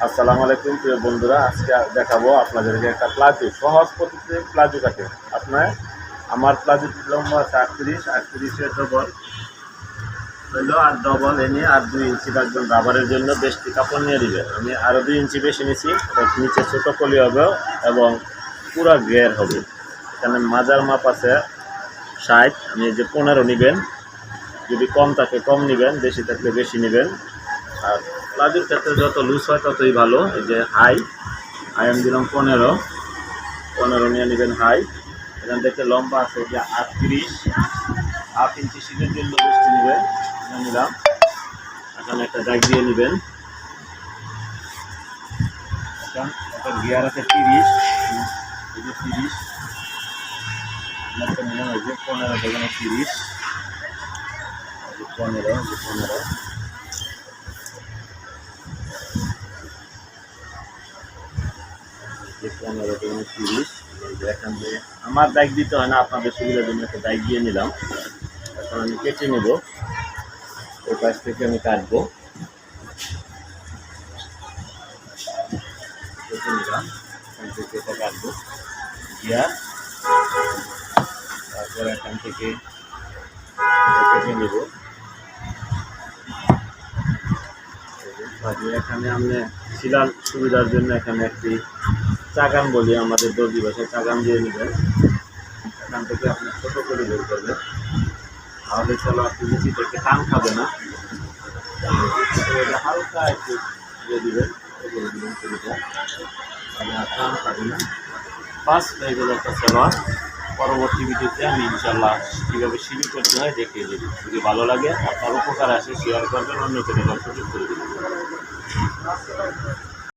আসসালামু আলাইকুম প্রিয় বন্ধুরা, আজকে দেখাবো আপনাদেরকে একটা প্লাজো সহজ পদ্ধতিতে প্লাজো কাটে। আমার প্লাজোটির লম্বা আছে 38 ডবল হইলো, আর ডবল এনে আর 2 ইঞ্চি রাখবেন রাবারের জন্য। বেশটি কাপড় নিয়ে দিবেন। আমি আরও 2 ইঞ্চি বেশি নিয়েছি। নিচে ছোটো কলি হবে এবং পুরা ঘের হবে। এখানে মাজার মাপ আছে 60, আপনি যে 15 নেবেন। যদি কম থাকে কম নেবেন, বেশি থাকলে বেশি নেবেন। আর প্লাজোর ক্ষেত্রে যত লুজ হয় ততই ভালো। এই যে হাই আমি দিলাম 15 নিয়ে নেবেন হাই। এখান থেকে লম্বা আছে যে 38, 8 ইঞ্চি শীতের জন্য বেশি নেবেন নিলাম। এখানে একটা দাগ দিয়ে নেবেন। এখন একটা গিয়ার আছে 30, এই যে 30 নিলাম। এই যে 15 থেকে 30, 15 থেকে 30। এখান থেকে আমার দাগ দিতে হয় না, আপনাদের সুবিধার জন্য একটা দাগ দিয়ে নিলাম। এখন আমি কেটে নেব। ওই পাশ থেকে আমি কাটবো, কেটে নিলাম। এখান থেকে এটা কাটবো গিয়ার, তারপর এখান থেকে কেটে নেব। এখানে আপনি শিলার সুবিধার জন্য এখানে একটি চাগান বলি আমাদের দর্জি ভাষায়, চাগান দিয়ে নেবেন। এখান থেকে আপনি ছোটো করে বের করবেন, তাহলে চলো আপনি নিচি থেকে টান খাবে না। হালকা একটু দিয়ে দিবেন, টান খাবে না। বাস হয়ে গেল একটা সেলোয়ার। পরবর্তী ভিডিওতে আমি ইনশাল্লাহ কীভাবে সিঁড়ি করতে হয় দেখিয়ে দেবো। যদি ভালো লাগে, আপনার উপকার আসে, শেয়ার করবেন, অন্যকে দেখার সুযোগ করে দেবেন।